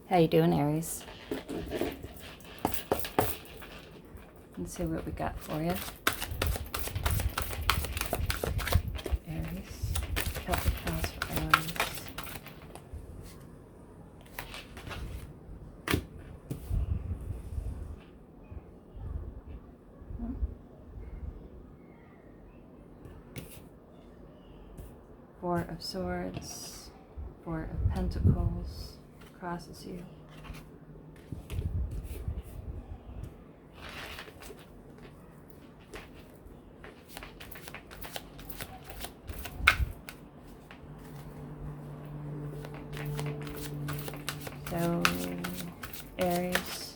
How you doing, Aries? Let's see what we got for you. Aries. Celtic house for Aries. Four of Swords. Four of Pentacles. Crosses you. So, Aries,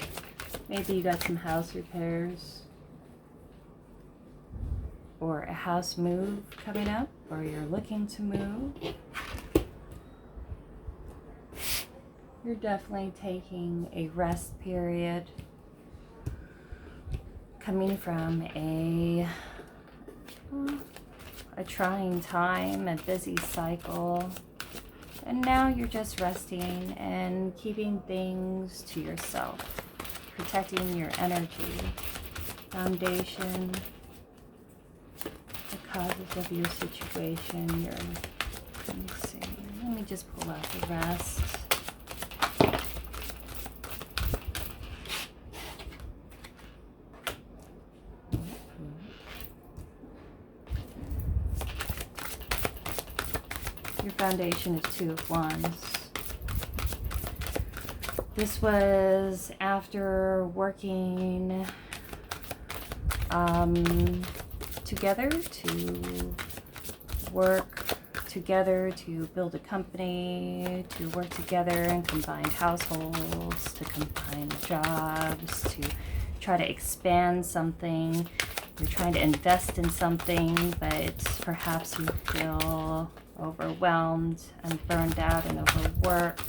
maybe you got some house repairs or a house move coming up, or you're looking to move. You're definitely taking a rest period, coming from a trying time, a busy cycle, and now you're just resting and keeping things to yourself, protecting your energy, foundation, the causes of your situation. Let me see, let me just pull out the rest. Your foundation is Two of Wands. This was after working together to work together to build a company, to work together in combined households, to combine jobs, to try to expand something. You're trying to invest in something, but perhaps you feel overwhelmed and burned out and overworked.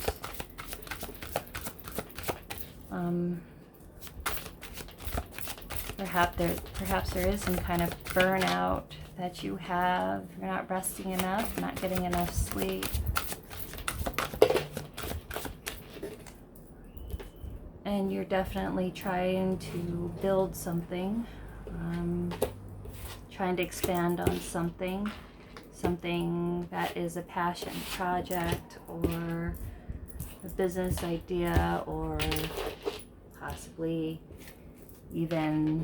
Perhaps there is some kind of burnout that you have. You're not resting enough, not getting enough sleep. And you're definitely trying to build something, trying to expand on something that is a passion project or a business idea, or possibly even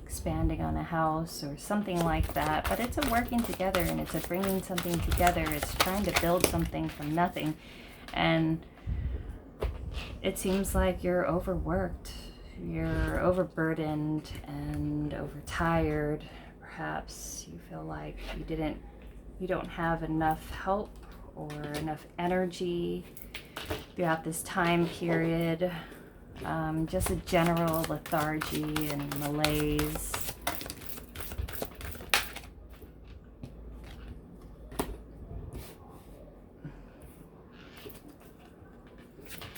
expanding on a house or something like that. But it's a working together, and it's a bringing something together. It's trying to build something from nothing. And it seems like you're overworked, you're overburdened and overtired. Perhaps you feel like you don't have enough help or enough energy throughout this time period. Just a general lethargy and malaise.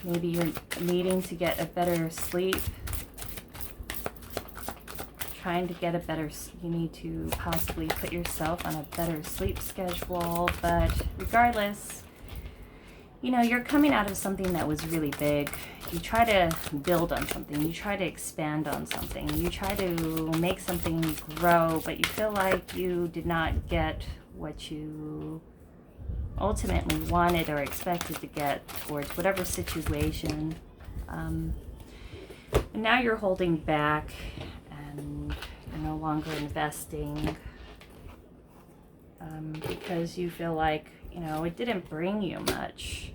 Maybe you're needing to get a better sleep. Trying to get you need to possibly put yourself on a better sleep schedule. But regardless, you're coming out of something that was really big. You try to build on something. You try to expand on something. You try to make something grow, but you feel like you did not get what you ultimately wanted or expected to get towards whatever situation. And now you're holding back, and you're no longer investing because you feel like, it didn't bring you much.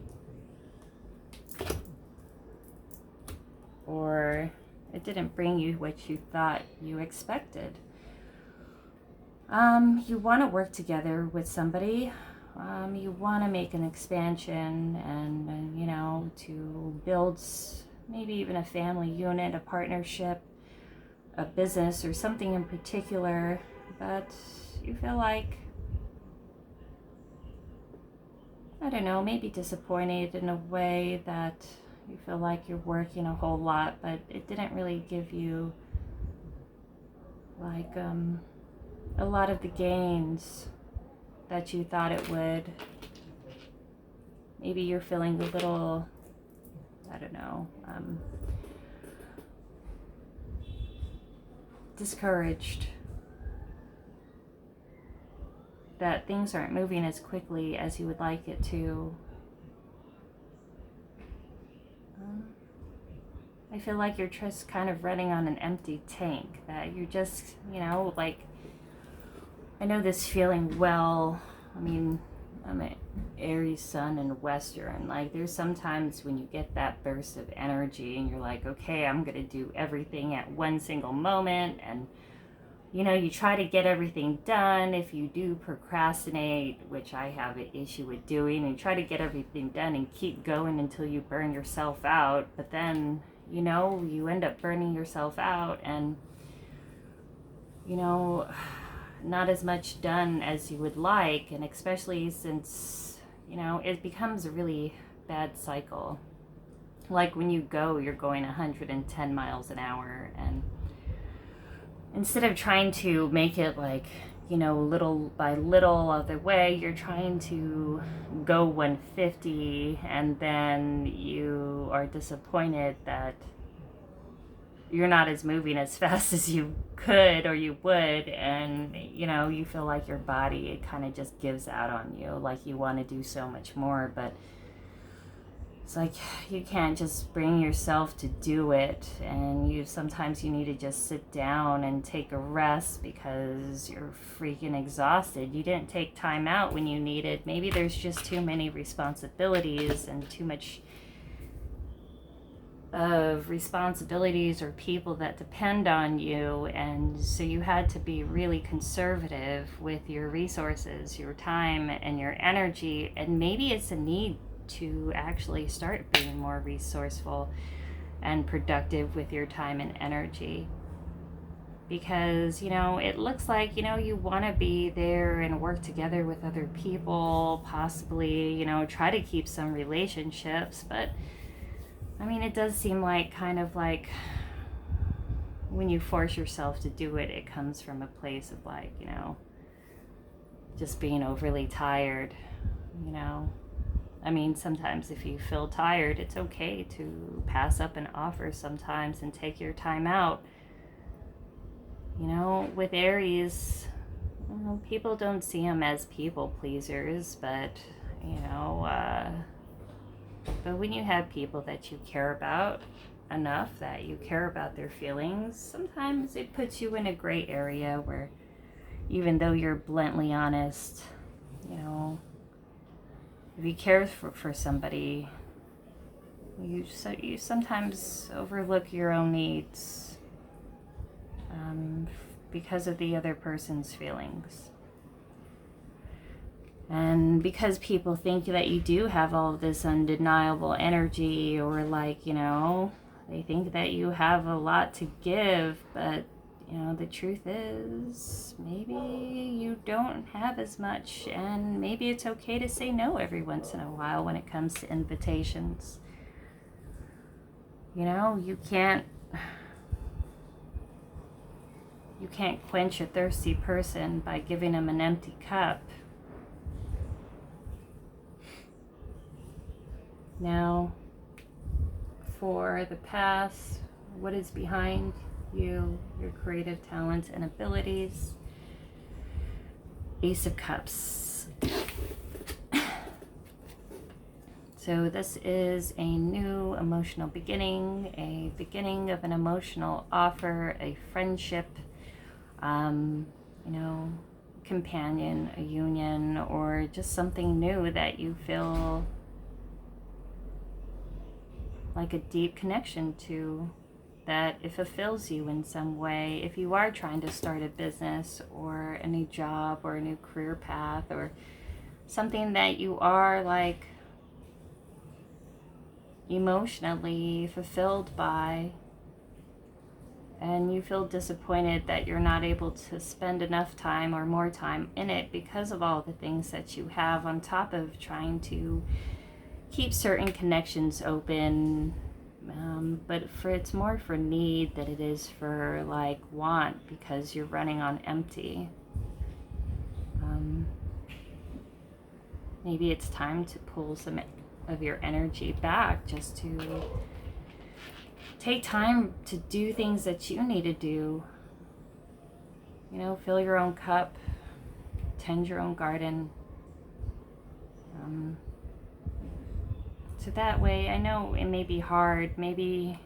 Or it didn't bring you what you thought you expected. You want to work together with somebody. You want to make an expansion and, to build maybe even a family unit, a partnership, a business, or something in particular. But you feel like, I don't know, maybe disappointed in a way that you feel like you're working a whole lot, but it didn't really give you like a lot of the gains that you thought it would. Maybe you're feeling a little I don't know, discouraged that things aren't moving as quickly as you would like it to. I feel like you're just kind of running on an empty tank, that you're just, like, I know this feeling well. I mean, I'm an Aries sun and Western. Like, there's sometimes when you get that burst of energy and you're like, okay, I'm going to do everything at one single moment. And, you try to get everything done. If you do procrastinate, which I have an issue with doing, and you try to get everything done and keep going until you burn yourself out. But then, you end up burning yourself out and, not as much done as you would like. And especially since, it becomes a really bad cycle. Like when you go, you're going 110 miles an hour, and instead of trying to make it like, little by little of the way, you're trying to go 150, and then you are disappointed that you're not as moving as fast as you could or you would, and you feel like your body, it kind of just gives out on you, like you want to do so much more, but it's like you can't just bring yourself to do it, and sometimes you need to just sit down and take a rest because you're freaking exhausted. You didn't take time out when you needed. Maybe there's just too many responsibilities and too much of responsibilities or people that depend on you, and so you had to be really conservative with your resources, your time, and your energy. And maybe it's a need to actually start being more resourceful and productive with your time and energy, because it looks like you want to be there and work together with other people, possibly try to keep some relationships, but I mean, it does seem like kind of like when you force yourself to do it, it comes from a place of like, just being overly tired. I mean, sometimes if you feel tired, it's okay to pass up an offer sometimes and take your time out. With Aries, people don't see them as people pleasers, but, but when you have people that you care about enough, that you care about their feelings, sometimes it puts you in a gray area where even though you're bluntly honest, if you care for somebody, you sometimes overlook your own needs because of the other person's feelings. And because people think that you do have all of this undeniable energy, or like, they think that you have a lot to give, but, the truth is maybe you don't have as much, and maybe it's okay to say no every once in a while when it comes to invitations. You can't quench a thirsty person by giving them an empty cup. Now, for the past, what is behind you, your creative talents and abilities. Ace of Cups. So this is a new emotional beginning, a beginning of an emotional offer, a friendship, companion, a union, or just something new that you feel like a deep connection to, that it fulfills you in some way. If you are trying to start a business or a new job or a new career path, or something that you are like emotionally fulfilled by, and you feel disappointed that you're not able to spend enough time or more time in it because of all the things that you have, on top of trying to keep certain connections open, but it's more for need than it is for like want, because you're running on empty. Maybe it's time to pull some of your energy back just to take time to do things that you need to do. You know, fill your own cup, tend your own garden. So that way, I know it may be hard, maybe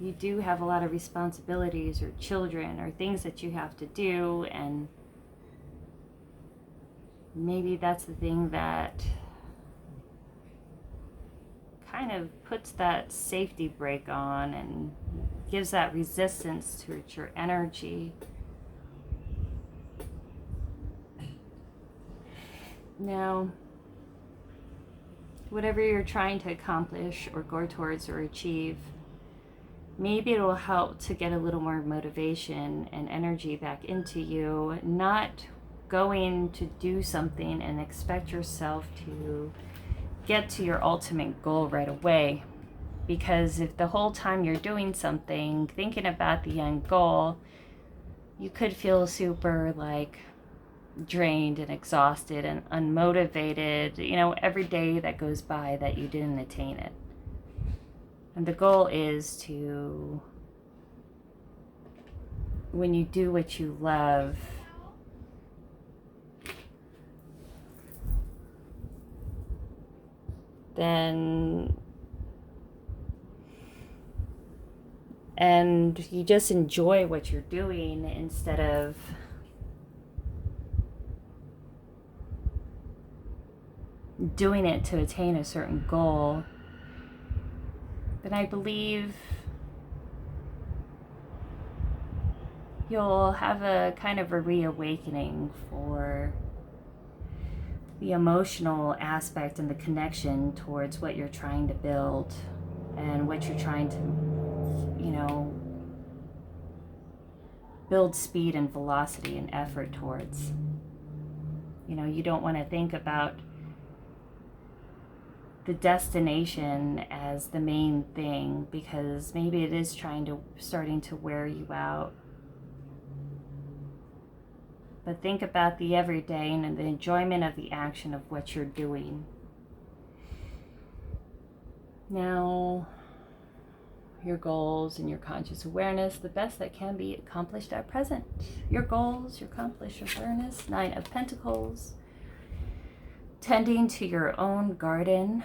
you do have a lot of responsibilities or children or things that you have to do, and maybe that's the thing that kind of puts that safety brake on and gives that resistance to your energy. Now, whatever you're trying to accomplish or go towards or achieve, maybe it will help to get a little more motivation and energy back into you, not going to do something and expect yourself to get to your ultimate goal right away. Because if the whole time you're doing something, thinking about the end goal, you could feel super like drained and exhausted and unmotivated, you know, every day that goes by that you didn't attain it. And the goal is to, when you do what you love, then, and you just enjoy what you're doing instead of doing it to attain a certain goal, then I believe you'll have a kind of a reawakening for the emotional aspect and the connection towards what you're trying to build and what you're trying to, you know, build speed and velocity and effort towards. You know, you don't want to think about the destination as the main thing, because maybe it is starting to wear you out. But think about the everyday and the enjoyment of the action of what you're doing. Now, your goals and your conscious awareness, the best that can be accomplished at present. Your goals, your conscious awareness, 9 of Pentacles. Tending to your own garden,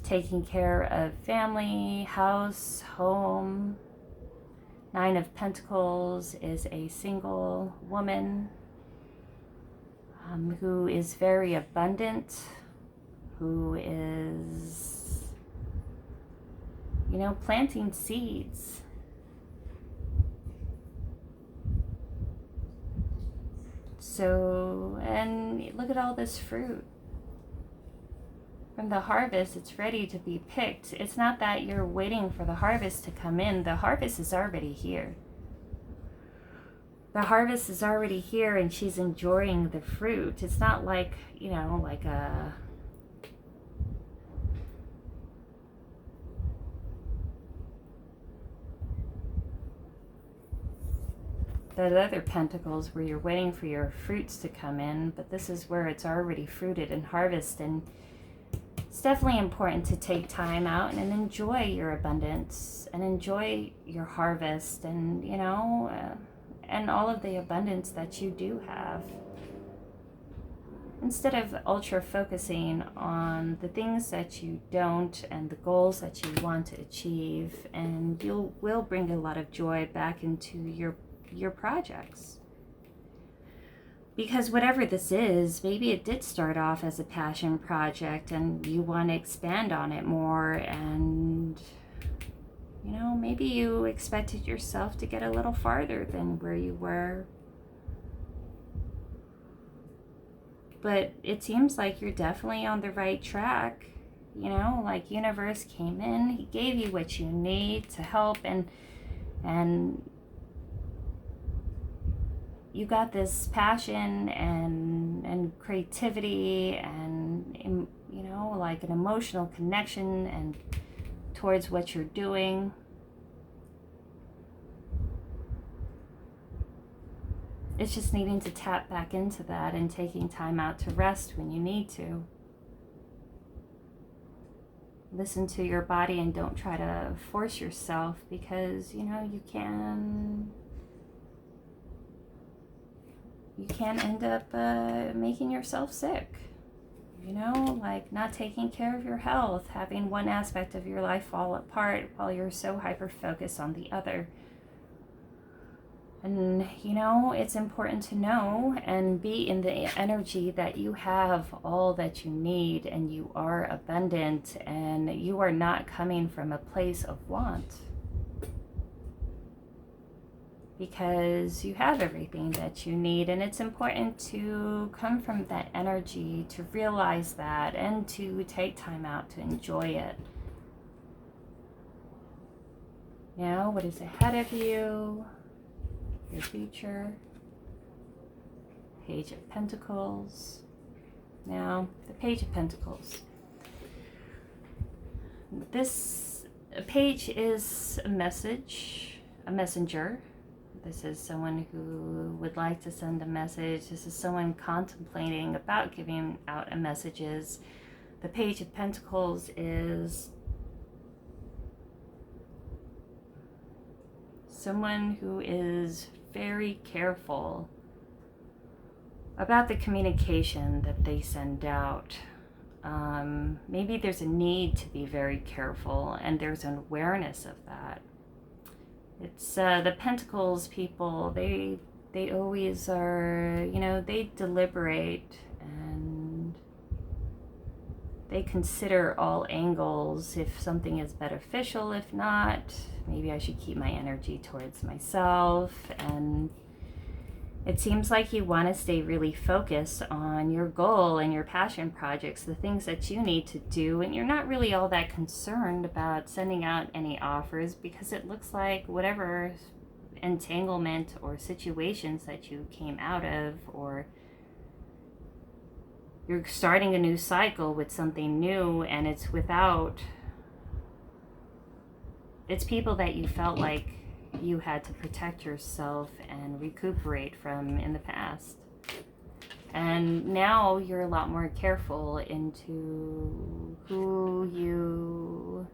taking care of family, house, home. 9 of Pentacles is a single woman who is very abundant, who is, you know, planting seeds. So, and look at all this fruit. From the harvest, it's ready to be picked. It's not that you're waiting for the harvest to come in. The harvest is already here. The harvest is already here and she's enjoying the fruit. It's not like, you know, like the other pentacles where you're waiting for your fruits to come in, but this is where it's already fruited and harvested. And it's definitely important to take time out and enjoy your abundance and enjoy your harvest and, you know, and all of the abundance that you do have. Instead of ultra focusing on the things that you don't and the goals that you want to achieve, and will bring a lot of joy back into your projects. Because whatever this is, maybe it did start off as a passion project and you want to expand on it more, and, you know, maybe you expected yourself to get a little farther than where you were. But it seems like you're definitely on the right track. You know, like universe came in, he gave you what you need to help, and you got this passion and creativity and, you know, like an emotional connection and towards what you're doing. It's just needing to tap back into that and taking time out to rest when you need to. Listen to your body and don't try to force yourself, because you can end up making yourself sick. Like not taking care of your health, having one aspect of your life fall apart while you're so hyper focused on the other. And it's important to know and be in the energy that you have all that you need, and you are abundant, and you are not coming from a place of want, because you have everything that you need. And it's important to come from that energy, to realize that, and to take time out to enjoy it. What is ahead of you, your future. Page of Pentacles. Now, the Page of Pentacles. This page is a messenger. This is someone who would like to send a message. This is someone contemplating about giving out messages. The Page of Pentacles is someone who is very careful about the communication that they send out. Maybe there's a need to be very careful, and there's an awareness of that. It's the Pentacles people, they always are, they deliberate and they consider all angles, if something is beneficial, if not, maybe I should keep my energy towards myself. And it seems like you want to stay really focused on your goal and your passion projects, the things that you need to do, and you're not really all that concerned about sending out any offers, because it looks like whatever entanglement or situations that you came out of, or you're starting a new cycle with something new, and it's people that you felt like you had to protect yourself and recuperate from in the past. And now you're a lot more careful into who you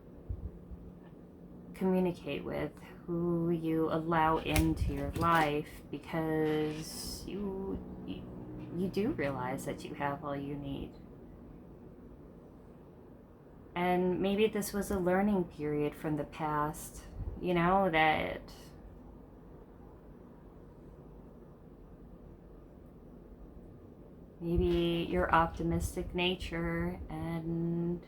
communicate with, who you allow into your life, because you do realize that you have all you need. And maybe this was a learning period from the past, that maybe your optimistic nature and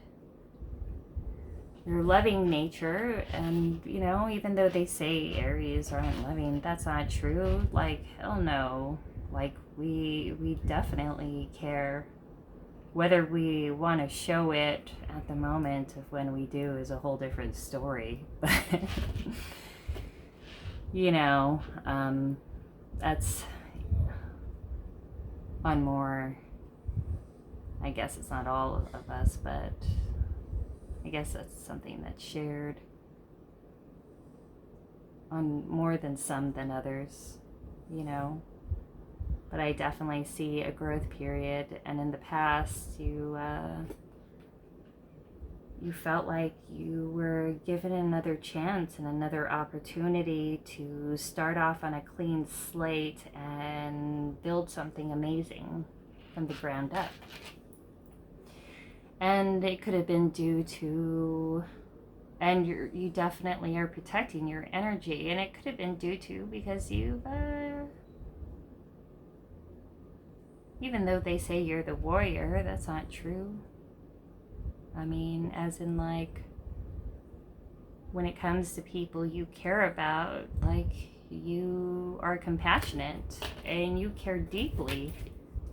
your loving nature, and even though they say Aries aren't loving, that's not true. Like, hell no. Like, we definitely care. Whether we want to show it at the moment of when we do is a whole different story. But, that's on more, I guess it's not all of us, but I guess that's something that's shared on more than some than others, But I definitely see a growth period, and in the past you felt like you were given another chance and another opportunity to start off on a clean slate and build something amazing from the ground up. And it could have been due to, and you definitely are protecting your energy, and it could have been due to because you've even though they say you're the warrior, that's not true. I mean, as in, like, when it comes to people you care about, like, you are compassionate and you care deeply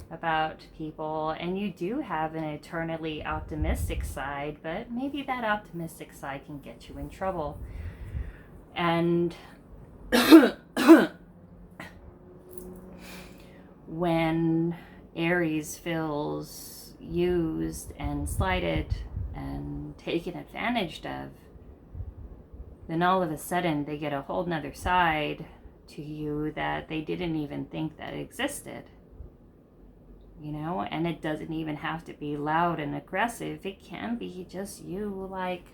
about people, and you do have an eternally optimistic side, but maybe that optimistic side can get you in trouble. And when Aries feels used and slighted and taken advantage of, then all of a sudden they get a whole nother side to you that they didn't even think that existed. You know, and it doesn't even have to be loud and aggressive. It can be just you, like,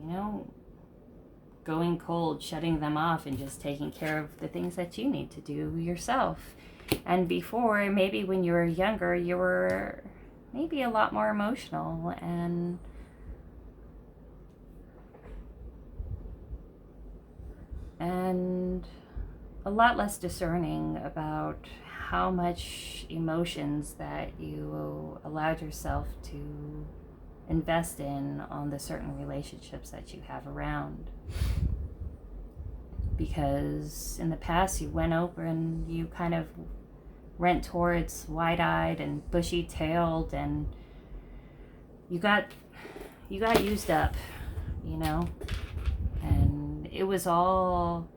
you know, going cold, shutting them off, and just taking care of the things that you need to do yourself. And before, maybe when you were younger, you were maybe a lot more emotional and a lot less discerning about how much emotions that you allowed yourself to invest in on the certain relationships that you have around. Because in the past you went over and you kind of went towards wide-eyed and bushy-tailed, and you got used up, you know, and it was all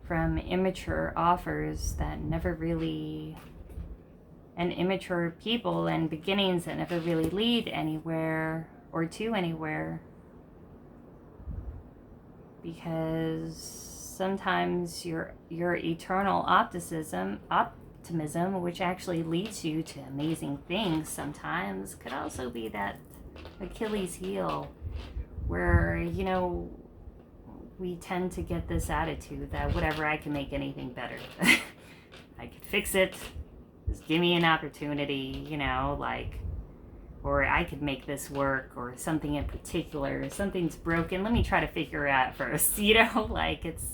from immature offers that never really, and immature people and beginnings that never really lead anywhere or to anywhere. Because sometimes your eternal optimism, which actually leads you to amazing things, sometimes could also be that Achilles heel where, you know, we tend to get this attitude that whatever, I can make anything better. I could fix it. Just give me an opportunity, you know, like, or I could make this work, or something in particular. Something's broken. Let me try to figure it out first, you know, like it's,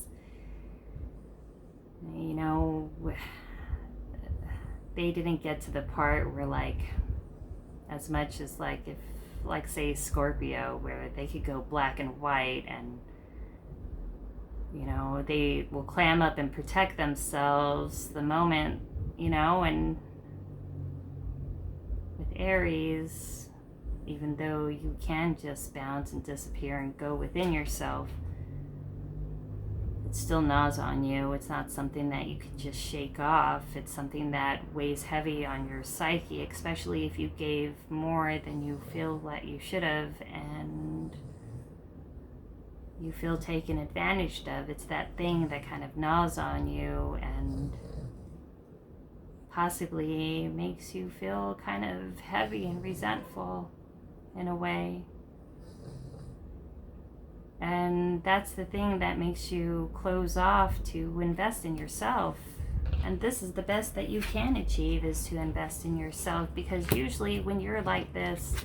you know, they didn't get to the part where, like, as much as, like, if, like, say Scorpio, where they could go black and white, and, you know, they will clam up and protect themselves the moment, you know. And with Aries, even though you can just bounce and disappear and go within yourself, it still gnaws on you. It's not something that you could just shake off. It's something that weighs heavy on your psyche, especially if you gave more than you feel that you should have, and you feel taken advantage of. It's that thing that kind of gnaws on you and possibly makes you feel kind of heavy and resentful in a way. And that's the thing that makes you close off to invest in yourself. And this is the best that you can achieve, is to invest in yourself, because usually when you're like this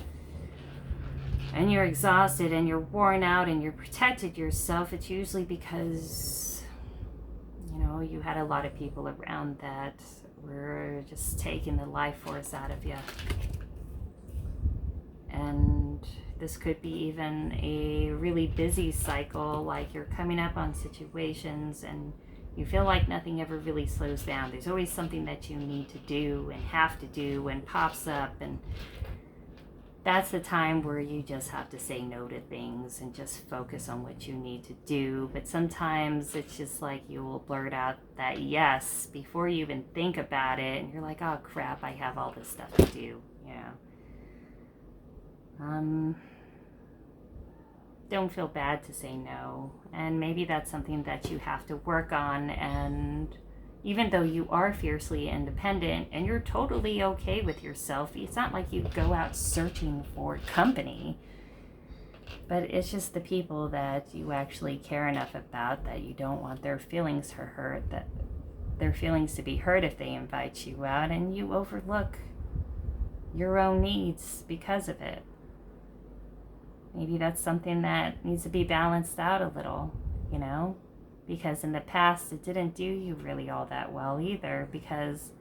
and you're exhausted and you're worn out and you're protected yourself, it's usually because, you know, you had a lot of people around that were just taking the life force out of you. And this could be even a really busy cycle, like you're coming up on situations and you feel like nothing ever really slows down. There's always something that you need to do and have to do and pops up, and that's the time where you just have to say no to things and just focus on what you need to do. But sometimes it's just like you will blurt out that yes before you even think about it, and you're like, oh crap, I have all this stuff to do, you know. Don't feel bad to say no, and maybe that's something that you have to work on. And even though you are fiercely independent and you're totally okay with yourself, it's not like you go out searching for company, but it's just the people that you actually care enough about that you don't want their feelings hurt, that their feelings to be hurt if they invite you out, and you overlook your own needs because of it. Maybe that's something that needs to be balanced out a little, you know, because in the past it didn't do you really all that well either, because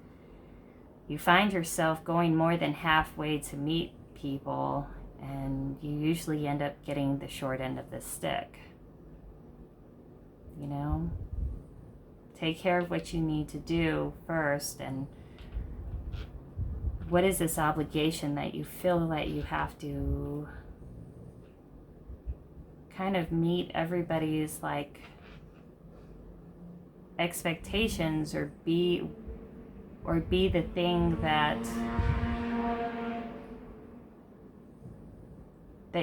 you find yourself going more than halfway to meet people, and you usually end up getting the short end of the stick. You know, take care of what you need to do first, and what is this obligation that you feel that you have to kind of meet everybody's, like, expectations, or be the thing that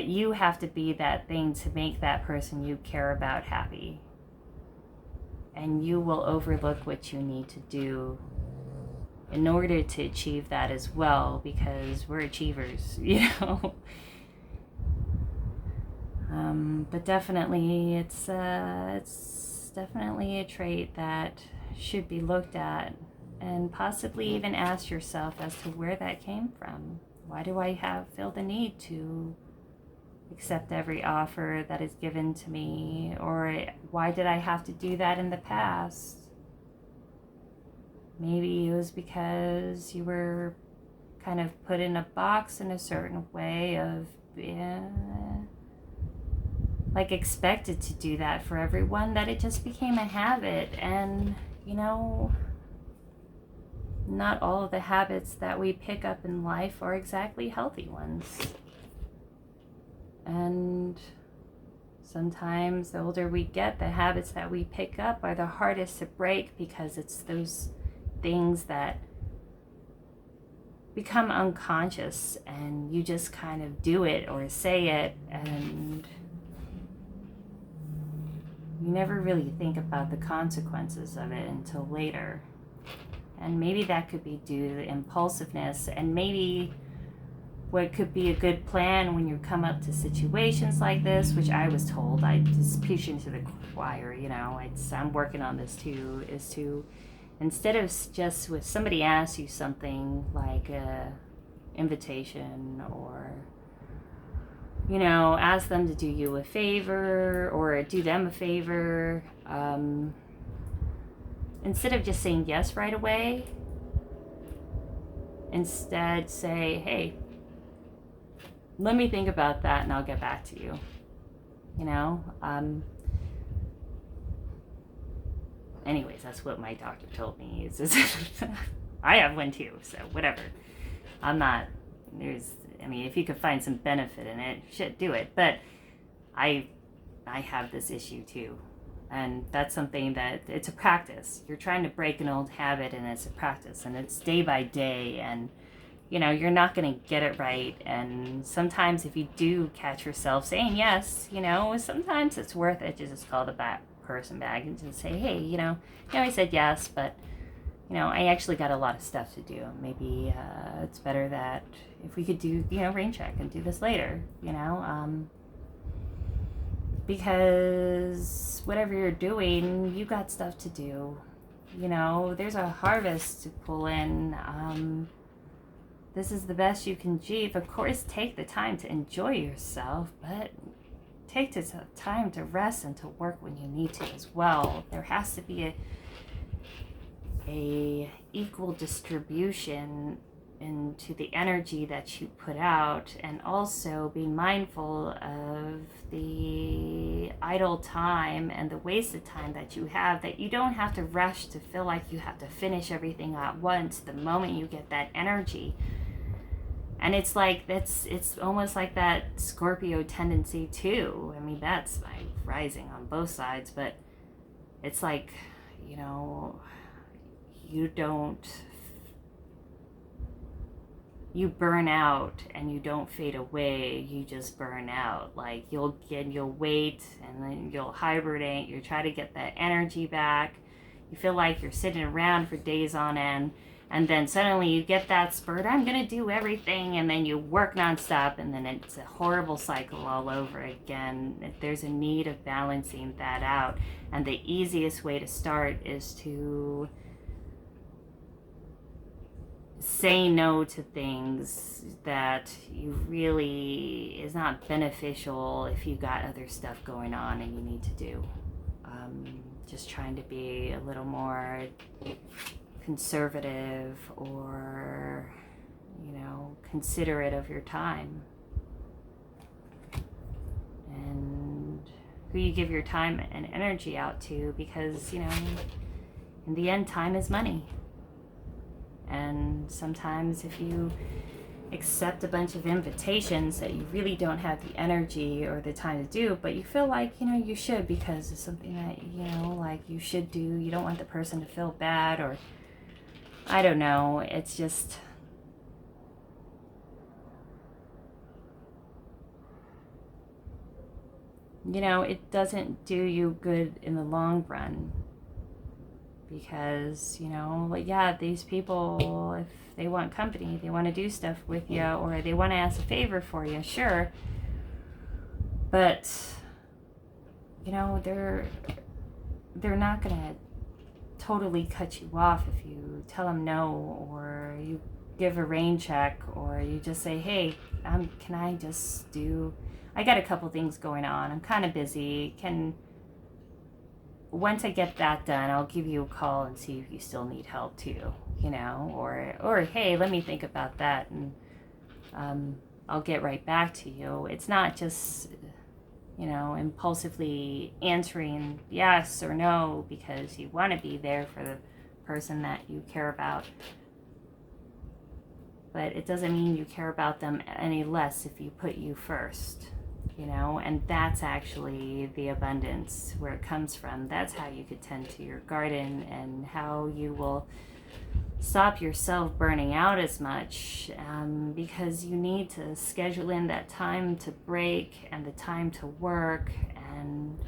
you have to be, that thing to make that person you care about happy. and you will overlook what you need to do in order to achieve that as well, because we're achievers, you know. But definitely, it's definitely a trait that should be looked at, and possibly even ask yourself as to where that came from. Why do I feel the need to accept every offer that is given to me? Or why did I have to do that in the past? Maybe it was because you were kind of put in a box in a certain way of, like, expected to do that for everyone, that it just became a habit. And, you know, not all of the habits that we pick up in life are exactly healthy ones. And sometimes the older we get, the habits that we pick up are the hardest to break, because it's those things that become unconscious and you just kind of do it or say it, and you never really think about the consequences of it until later. And maybe that could be due to the impulsiveness, and maybe what could be a good plan when you come up to situations like this, which I was told, I just preaching to the choir, you know, I'm working on this too, is to, instead of just with somebody asks you something like a invitation, or, you know, ask them to do you a favor or do them a favor, instead of just saying yes right away, instead say, hey, let me think about that and I'll get back to you. You know, anyways, that's what my doctor told me. I have one too, so whatever. If you could find some benefit in it, shit, do it. But I have this issue too. And that's something that, it's a practice. You're trying to break an old habit, and it's a practice, and it's day by day, and you know, you're not going to get it right. And sometimes if you do catch yourself saying yes, you know, sometimes it's worth it to just call the person back and just say, hey, you know, I said yes, but, you know, I actually got a lot of stuff to do. Maybe it's better that if we could do, you know, rain check and do this later, you know, because whatever you're doing, you got stuff to do. You know, there's a harvest to pull in. This is the best you can achieve. Of course, take the time to enjoy yourself, but take the time to rest and to work when you need to as well. There has to be a equal distribution into the energy that you put out, and also be mindful of the idle time and the wasted time that you have, that you don't have to rush to feel like you have to finish everything at once the moment you get that energy. And it's like, it's almost like that Scorpio tendency too. I mean, that's my rising on both sides, but it's like, you know, you burn out and you don't fade away, you just burn out. Like you'll wait, and then you'll hibernate, you try to get that energy back. You feel like you're sitting around for days on end, and then suddenly you get that spurt, I'm gonna do everything, and then you work nonstop, and then it's a horrible cycle all over again. There's a need of balancing that out, and the easiest way to start is to say no to things that you really is not beneficial if you got other stuff going on and you need to do. Just trying to be a little more conservative, or, you know, considerate of your time and who you give your time and energy out to, because, you know, in the end, time is money. And sometimes if you accept a bunch of invitations that you really don't have the energy or the time to do, but you feel like, you know, you should, because it's something that, you know, like you should do, you don't want the person to feel bad, or I don't know, it's just, you know, it doesn't do you good in the long run. because, you know, like, yeah, these people, if they want company, they want to do stuff with you, or they want to ask a favor for you, sure. But, you know, they're not going to totally cut you off if you tell them no, or you give a rain check, or you just say, hey, can I just I got a couple things going on, I'm kind of busy, once I get that done, I'll give you a call and see if you still need help too, you know, or hey, let me think about that, and I'll get right back to you. It's not just, you know, impulsively answering yes or no because you want to be there for the person that you care about. But it doesn't mean you care about them any less if you put you first, you know, and that's actually the abundance where it comes from. That's how you could tend to your garden, and how you will stop yourself burning out as much, because you need to schedule in that time to break, and the time to work, and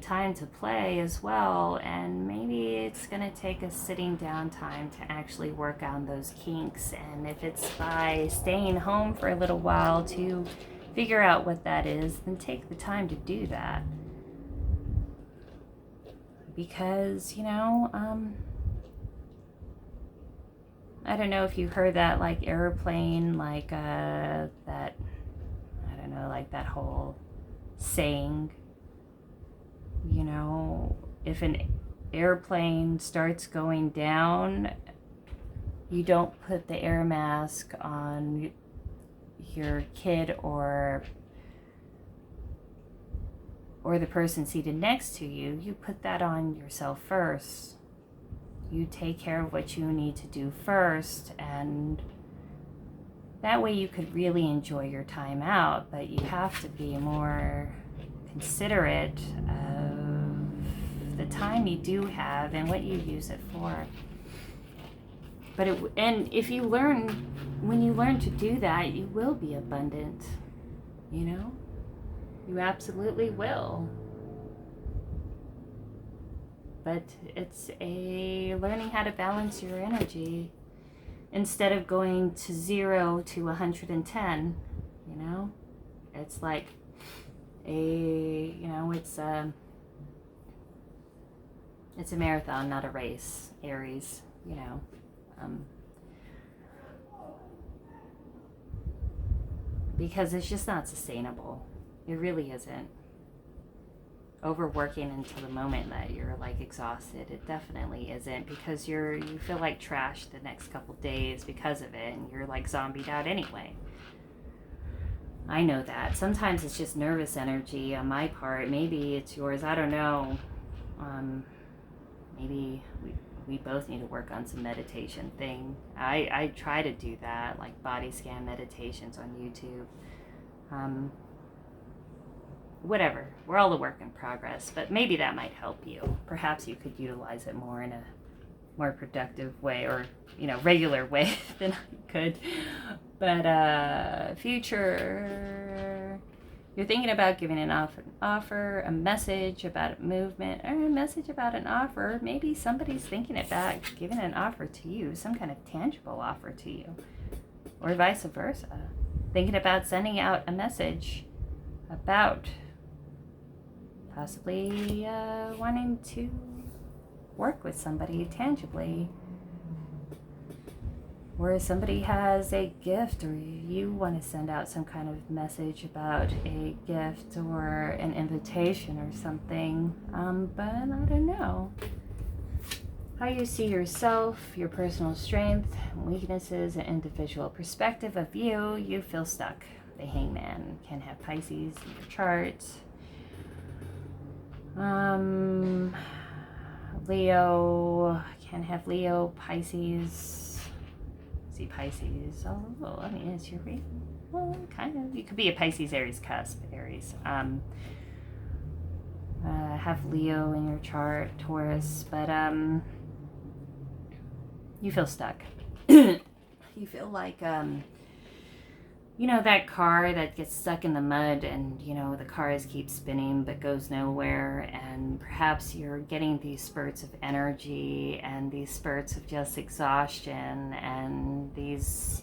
time to play as well. And maybe it's going to take a sitting down time to actually work on those kinks, and if it's by staying home for a little while to figure out what that is, then take the time to do that. Because, you know, I don't know if you heard that, like, airplane, like, that, I don't know, like that whole saying, you know, if an airplane starts going down, you don't put the air mask on your kid or the person seated next to you. You put that on yourself first. You take care of what you need to do first, and that way you could really enjoy your time out. But you have to be more considerate of the time you do have and what you use it for. But when you learn to do that, you will be abundant, you know? You absolutely will. But it's learning how to balance your energy instead of going to 0 to 110, you know? It's like it's a marathon, not a race, Aries, you know. Because it's just not sustainable. It really isn't. Overworking until the moment that you're like exhausted, it definitely isn't, because you feel like trash the next couple days because of it, and you're like zombied out anyway. I know that. Sometimes it's just nervous energy on my part. Maybe it's yours. I don't know. Maybe we both need to work on some meditation thing. I try to do that, like body scan meditations on YouTube. Whatever. We're all a work in progress, but maybe that might help you. Perhaps you could utilize it more in a more productive way, or, you know, regular way than I could. But future, you're thinking about giving an offer, a message about a movement, or a message about an offer. Maybe somebody's thinking about giving an offer to you, some kind of tangible offer to you, or vice versa. Thinking about sending out a message about possibly wanting to work with somebody tangibly, or somebody has a gift, or you want to send out some kind of message about a gift or an invitation or something. But I don't know how you see yourself, your personal strength, weaknesses, and individual perspective of you. You feel stuck. The Hangman can have Pisces in your chart. Leo can have Leo, Pisces. See Pisces. Oh, well, I mean, it's your reason. Well, kind of. You could be a Pisces, Aries cusp, Aries. Have Leo in your chart, Taurus, but you feel stuck. You feel like you know, that car that gets stuck in the mud and, you know, the cars keep spinning but goes nowhere, and perhaps you're getting these spurts of energy and these spurts of just exhaustion and these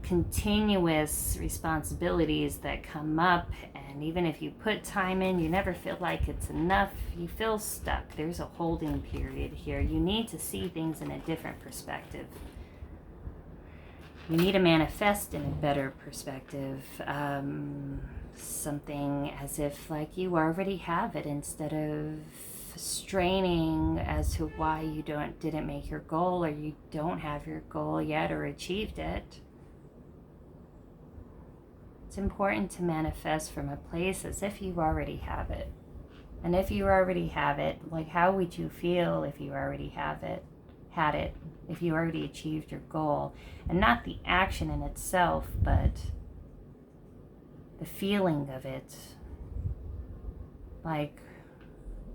continuous responsibilities that come up, and even if you put time in, you never feel like it's enough. You feel stuck. There's a holding period here. You need to see things in a different perspective. You need to manifest in a better perspective. Something as if like you already have it, instead of straining as to why you didn't make your goal, or you don't have your goal yet or achieved it. It's important to manifest from a place as if you already have it. And if you already have it, like, how would you feel if you already had it, if you already achieved your goal? And not the action in itself, but the feeling of it. Like,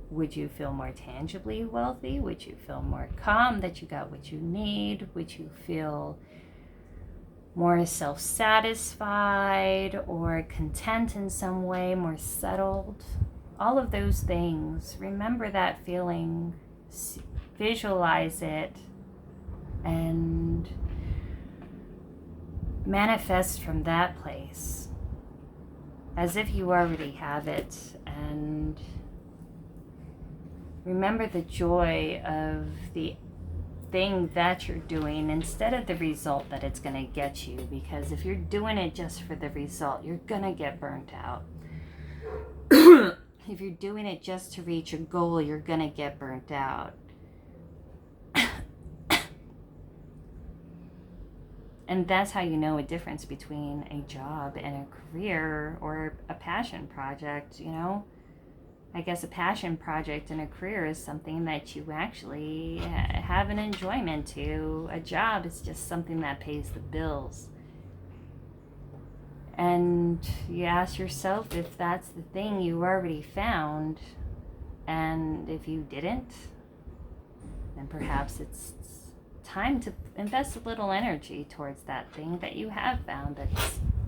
would you feel more tangibly wealthy? Would you feel more calm that you got what you need? Would you feel more self-satisfied or content in some way, more settled? All of those things. Remember that feeling, visualize it, and manifest from that place as if you already have it. And remember the joy of the thing that you're doing instead of the result that it's going to get you. Because if you're doing it just for the result, you're going to get burnt out. If you're doing it just to reach your goal, you're going to get burnt out. And that's how you know a difference between a job and a career or a passion project, you know? I guess a passion project and a career is something that you actually have an enjoyment to. A job is just something that pays the bills. And you ask yourself if that's the thing you already found. And if you didn't, then perhaps it's time to invest a little energy towards that thing that you have found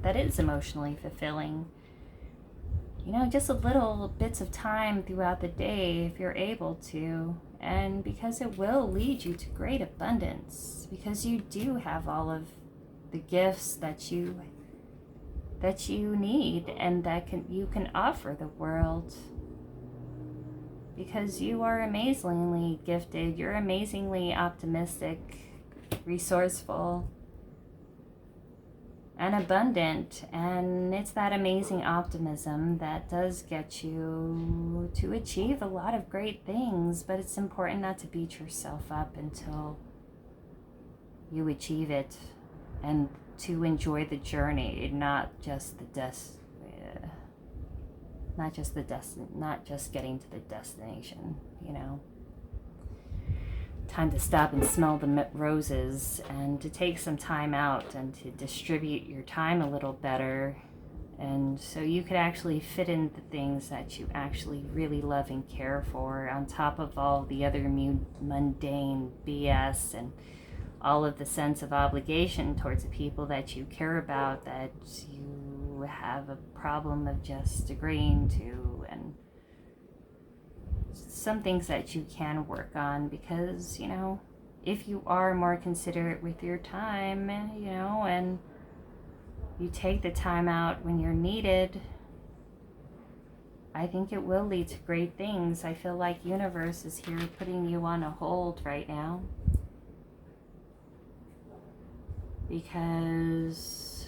that is emotionally fulfilling. You know, just a little bits of time throughout the day if you're able to. And because it will lead you to great abundance. Because you do have all of the gifts that you need and that you can offer the world. Because you are amazingly gifted. You're amazingly optimistic, resourceful, and abundant. And it's that amazing optimism that does get you to achieve a lot of great things. But it's important not to beat yourself up until you achieve it, and to enjoy the journey, not just getting to the destination, you know. Time to stop and smell the roses, and to take some time out and to distribute your time a little better, and so you could actually fit in the things that you actually really love and care for, on top of all the other mundane BS and all of the sense of obligation towards the people that you care about, that you have a problem of just agreeing to, and some things that you can work on. Because, you know, if you are more considerate with your time, you know, and you take the time out when you're needed, I think it will lead to great things. I feel like universe is here putting you on a hold right now, because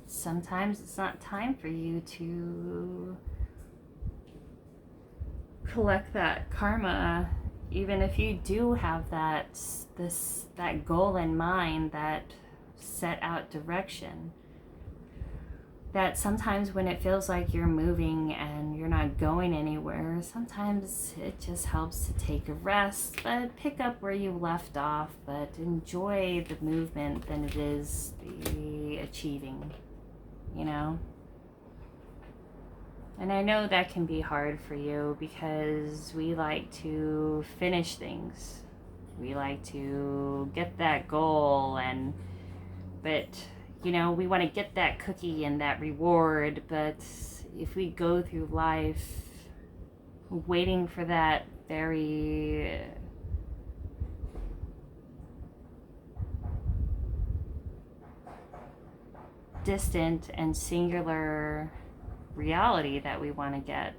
sometimes it's not time for you to collect that karma, even if you do have that goal in mind, that set out direction. That sometimes when it feels like you're moving and you're not going anywhere, sometimes it just helps to take a rest, but pick up where you left off, but enjoy the movement than it is the achieving, you know? And I know that can be hard for you, because we like to finish things. We like to get that goal, but You know, we want to get that cookie and that reward, but if we go through life waiting for that very distant and singular reality that we want to get,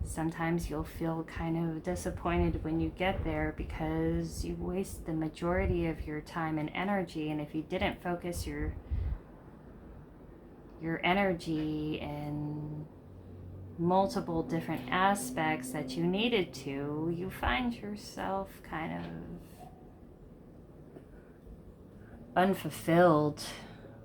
sometimes you'll feel kind of disappointed when you get there because you waste the majority of your time and energy. And if you didn't focus your energy in multiple different aspects that you needed to, you find yourself kind of unfulfilled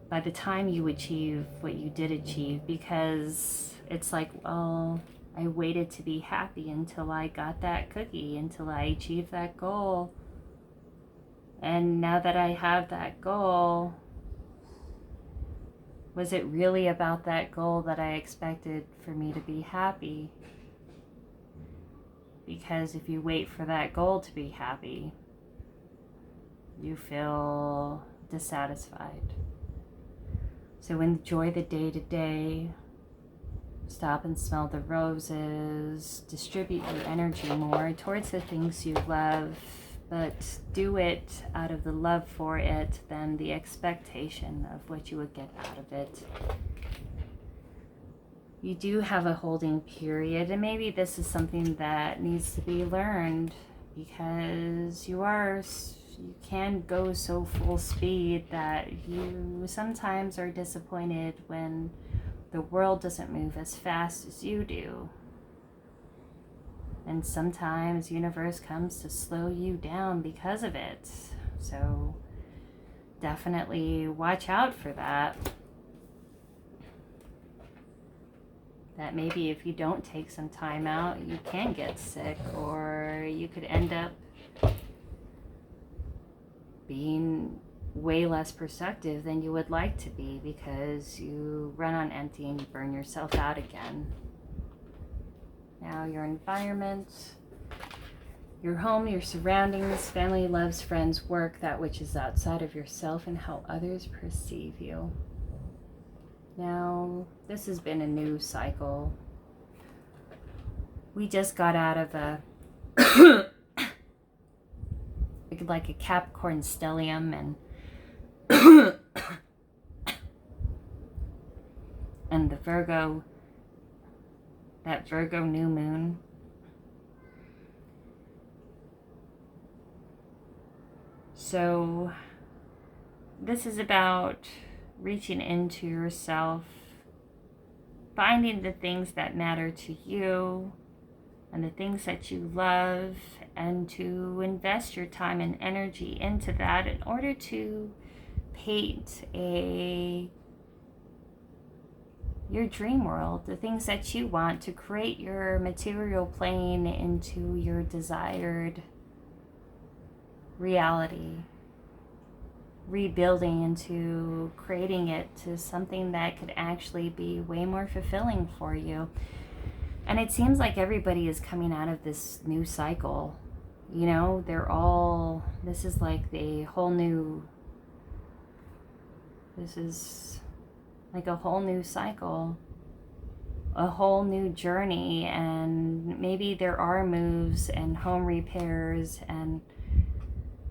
by the time you achieve what you did achieve, because it's like, well, I waited to be happy until I got that cookie, until I achieved that goal. And now that I have that goal, was it really about that goal that I expected for me to be happy? Because if you wait for that goal to be happy, you feel dissatisfied. So enjoy the day to day. Stop and smell the roses. Distribute your energy more towards the things you love, but do it out of the love for it than the expectation of what you would get out of it. You do have a holding period, and maybe this is something that needs to be learned, because you can go so full speed that you sometimes are disappointed when the world doesn't move as fast as you do. And sometimes the universe comes to slow you down because of it. So definitely watch out for that. That maybe if you don't take some time out, you can get sick, or you could end up being way less productive than you would like to be because you run on empty and you burn yourself out again. Now your environment, your home, your surroundings, family, loves, friends, work, that which is outside of yourself, and how others perceive you. Now, this has been a new cycle. We just got out of a like a Capricorn stellium, and and the Virgo, that Virgo new moon. So this is about reaching into yourself, finding the things that matter to you and the things that you love, and to invest your time and energy into that in order to paint your dream world, the things that you want, to create your material plane into your desired reality, rebuilding into creating it to something that could actually be way more fulfilling for you. And it seems like everybody is coming out of this new cycle. You know, this is like the whole new, this is like a whole new cycle, a whole new journey. And maybe there are moves and home repairs and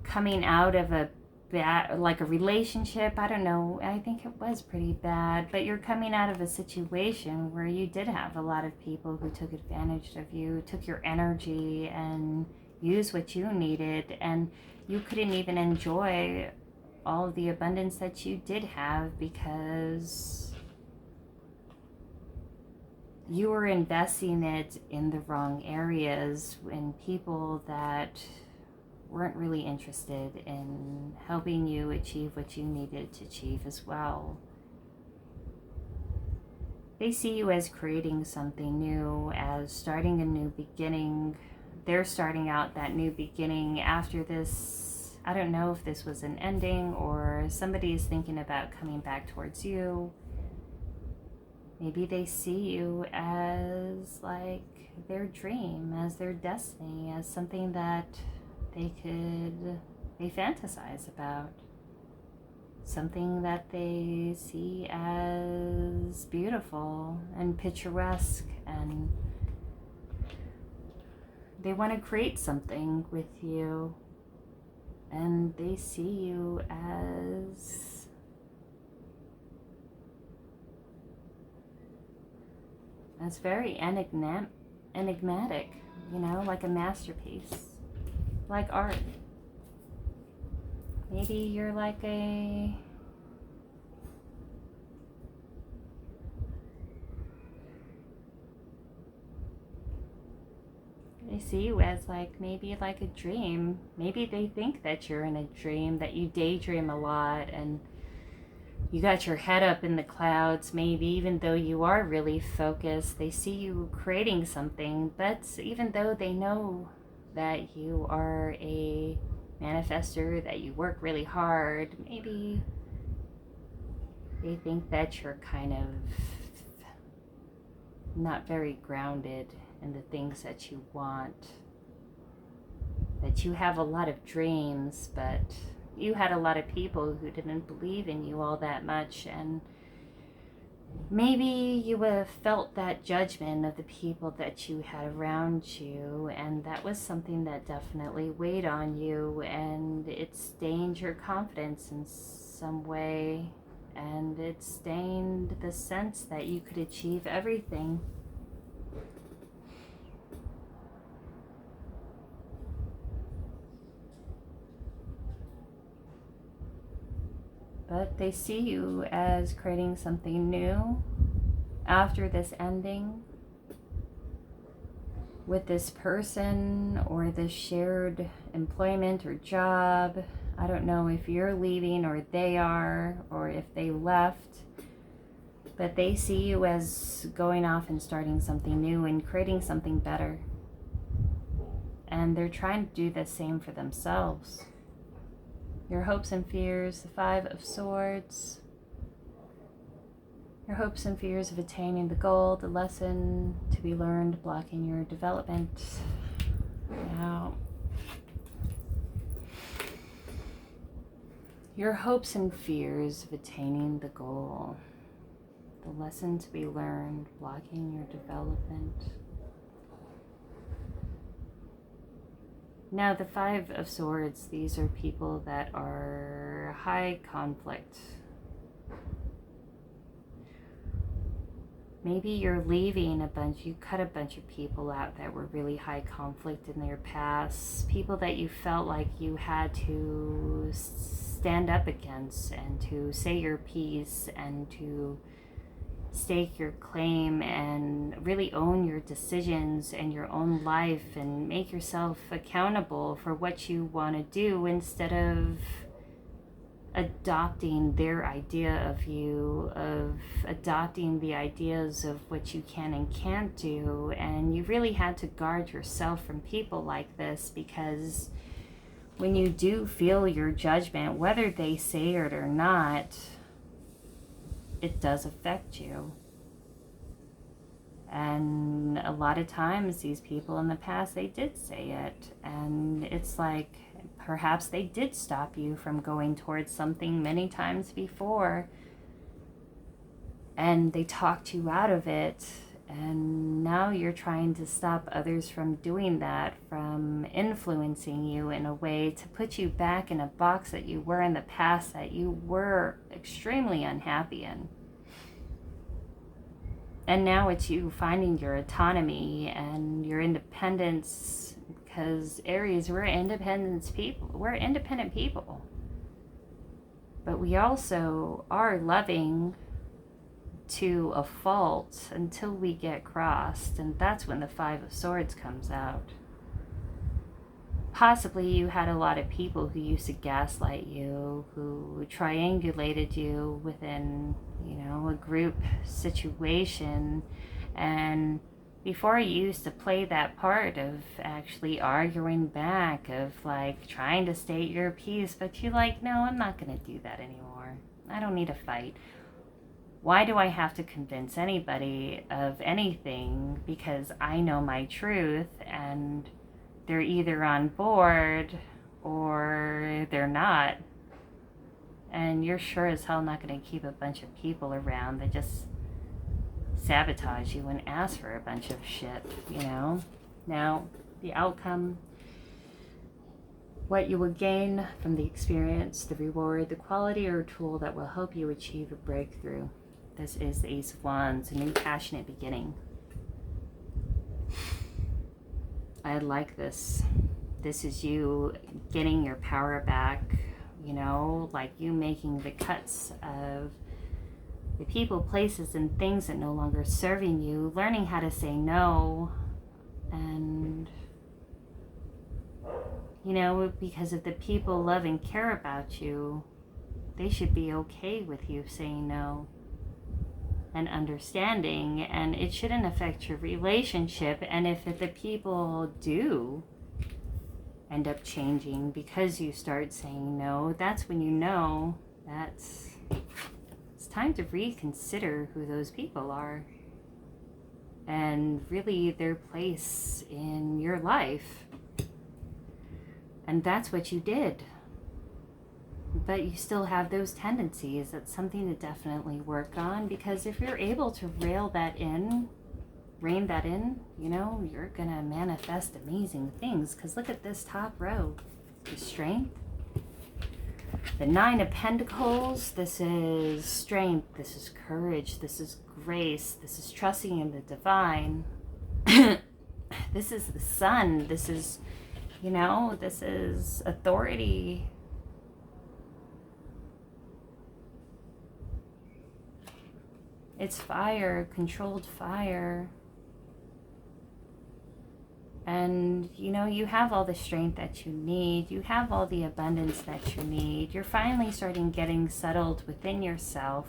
coming out of a bad, like a relationship, I don't know, I think it was pretty bad, but you're coming out of a situation where you did have a lot of people who took advantage of you, took your energy and used what you needed, and you couldn't even enjoy all of the abundance that you did have because you were investing it in the wrong areas, in people that weren't really interested in helping you achieve what you needed to achieve as well. They see you as creating something new, as starting a new beginning. They're starting out that new beginning after this. I don't know if this was an ending or somebody is thinking about coming back towards you. Maybe they see you as like their dream, as their destiny, as something that they could they fantasize about, something that they see as beautiful and picturesque, and they want to create something with you, and they see you as very enigmatic, like a masterpiece, like art. Maybe you're like they see you as maybe like a dream. Maybe they think that you're in a dream, that you daydream a lot and you got your head up in the clouds. Maybe even though you are really focused, they see you creating something. But even though they know that you are a manifester, that you work really hard, maybe they think that you're kind of not very grounded in the things that you want, that you have a lot of dreams, but you had a lot of people who didn't believe in you all that much, and maybe you have felt that judgment of the people that you had around you, and that was something that definitely weighed on you, and it stained your confidence in some way, and it stained the sense that you could achieve everything. But they see you as creating something new after this ending with this person or this shared employment or job. I don't know if you're leaving or they are, or if they left, but they see you as going off and starting something new and creating something better. And they're trying to do the same for themselves. Your hopes and fears, the 5 of Swords. Your hopes and fears of attaining the goal, the lesson to be learned, blocking your development. Now, your hopes and fears of attaining the goal, the lesson to be learned, blocking your development. Now, the 5 of Swords, these are people that are high conflict. Maybe you're leaving you cut a bunch of people out that were really high conflict in their past, people that you felt like you had to stand up against and to say your piece and to stake your claim and really own your decisions and your own life and make yourself accountable for what you want to do, instead of adopting their idea of you, of adopting the ideas of what you can and can't do. And you really had to guard yourself from people like this, because when you do feel your judgment, whether they say it or not, it does affect you. And a lot of times these people in the past, they did say it, and it's like perhaps they did stop you from going towards something many times before, and they talked you out of it, and now you're trying to stop others from doing that, from influencing you in a way to put you back in a box that you were in the past, that you were extremely unhappy in. And now it's you finding your autonomy and your independence, because Aries, we're independent people. We're independent people. But we also are loving to a fault until we get crossed. And that's when the 5 of Swords comes out. Possibly you had a lot of people who used to gaslight you, who triangulated you within, a group situation. And before you used to play that part of actually arguing back, of trying to state your piece, but you're like, no, I'm not going to do that anymore. I don't need a fight. Why do I have to convince anybody of anything? Because I know my truth, and they're either on board or they're not. And you're sure as hell not going to keep a bunch of people around that just sabotage you and ask for a bunch of shit, you know? Now, the outcome, what you will gain from the experience, the reward, the quality or tool that will help you achieve a breakthrough. This is the Ace of Wands, a new passionate beginning. I like this. This is you getting your power back, you know, like you making the cuts of the people, places, and things that no longer serving you, learning how to say no, and, you know, because if the people love and care about you, they should be okay with you saying no and understanding, and it shouldn't affect your relationship. And if the people do end up changing because you start saying no, that's when you know it's time to reconsider who those people are and really their place in your life. And that's what you did. But you still have those tendencies. That's something to definitely work on, because if you're able to rein that in, you know, you're gonna manifest amazing things. Because look at this top row, the strength, the Nine of Pentacles. This is strength, this is courage, this is grace, this is trusting in the divine. This is the Sun, this is, you know, this is authority. It's fire, controlled fire. And, you know, you have all the strength that you need. You have all the abundance that you need. You're finally starting getting settled within yourself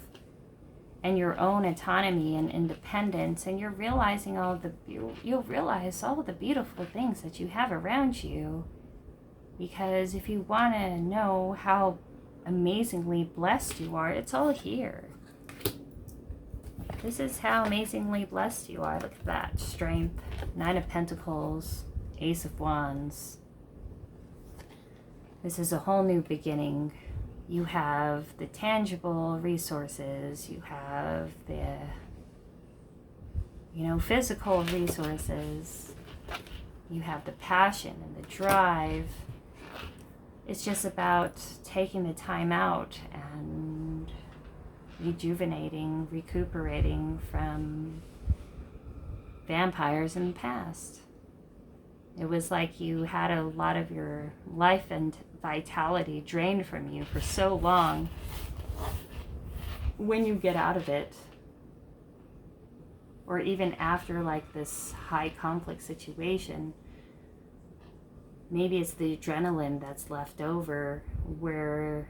and your own autonomy and independence. And you're realizing you'll realize all of the beautiful things that you have around you. Because if you want to know how amazingly blessed you are, it's all here. This is how amazingly blessed you are. Look at that. Strength, Nine of Pentacles, Ace of Wands. This is a whole new beginning. You have the tangible resources. You have the, you know, physical resources. You have the passion and the drive. It's just about taking the time out and rejuvenating, recuperating from vampires in the past. It was like you had a lot of your life and vitality drained from you for so long. When you get out of it, or even after like this high conflict situation, maybe it's the adrenaline that's left over where,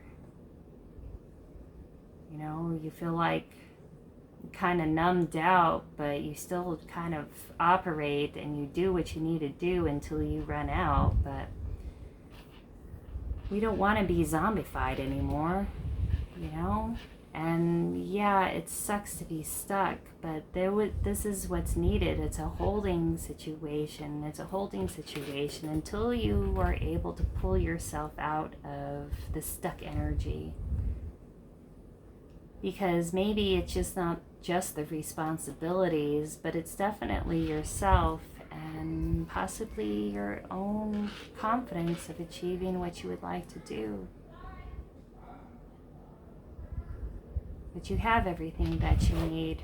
you know, you feel like kind of numbed out, but you still kind of operate and you do what you need to do until you run out. But we don't want to be zombified anymore, you know? And yeah, it sucks to be stuck, but this is what's needed. It's a holding situation. It's a holding situation until you are able to pull yourself out of the stuck energy. Because maybe it's just not just the responsibilities, but it's definitely yourself and possibly your own confidence of achieving what you would like to do. But you have everything that you need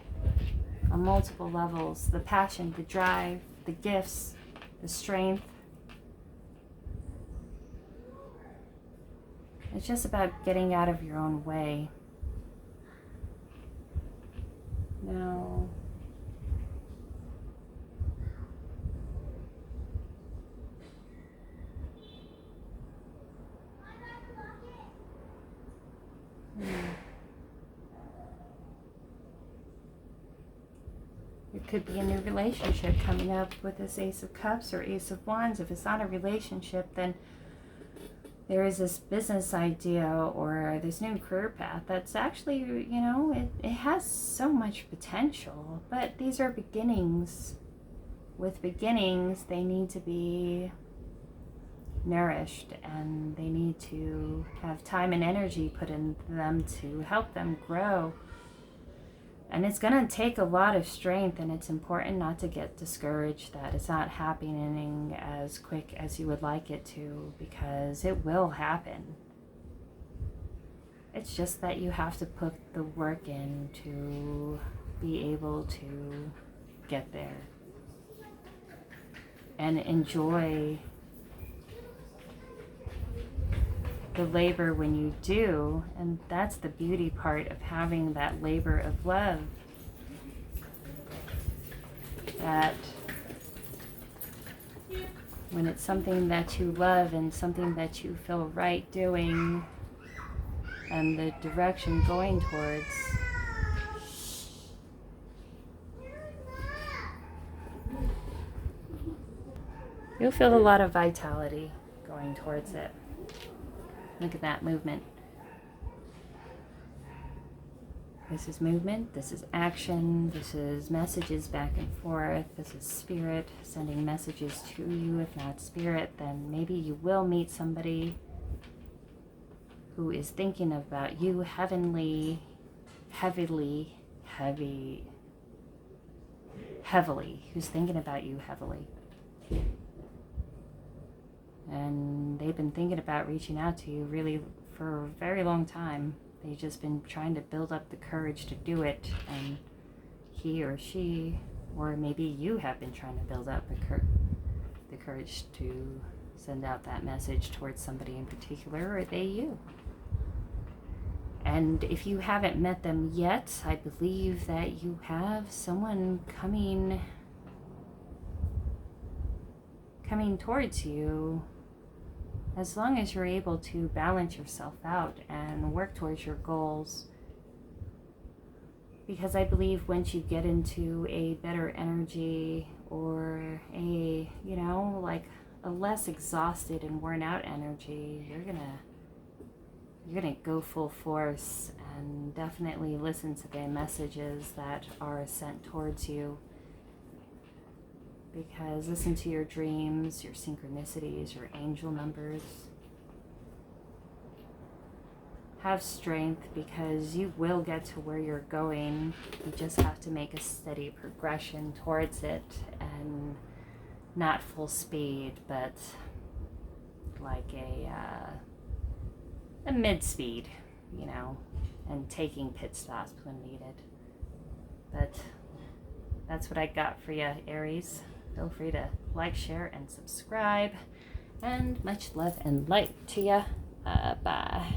on multiple levels. The passion, the drive, the gifts, the strength. It's just about getting out of your own way. Now, it could be a new relationship coming up with this Ace of Cups or Ace of Wands. If it's not a relationship, then there is this business idea or this new career path that's actually, you know, it has so much potential. But these are beginnings. With beginnings, they need to be nourished, and they need to have time and energy put into them to help them grow. And it's going to take a lot of strength, and it's important not to get discouraged that it's not happening as quick as you would like it to, because it will happen. It's just that you have to put the work in to be able to get there and enjoy the labor when you do. And that's the beauty part of having that labor of love, that when it's something that you love and something that you feel right doing and the direction going towards, you'll feel a lot of vitality going towards it. Look at that movement. This is movement, this is action, this is messages back and forth, this is spirit sending messages to you. If not spirit, then maybe you will meet somebody who is thinking about you heavily, who's thinking about you heavily. And they've been thinking about reaching out to you really for a very long time. They've just been trying to build up the courage to do it, and he or she, or maybe you have been trying to build up the courage to send out that message towards somebody in particular, or they you. And if you haven't met them yet, I believe that you have someone coming towards you, as long as you're able to balance yourself out and work towards your goals. Because I believe once you get into a better energy, or a, like a less exhausted and worn out energy, you're gonna go full force and definitely listen to the messages that are sent towards you. Because listen to your dreams, your synchronicities, your angel numbers. Have strength, because you will get to where you're going. You just have to make a steady progression towards it, and not full speed, but like a mid-speed, and taking pit stops when needed. But that's what I got for you, Aries. Feel free to like, share, and subscribe. And much love and light to you. Bye.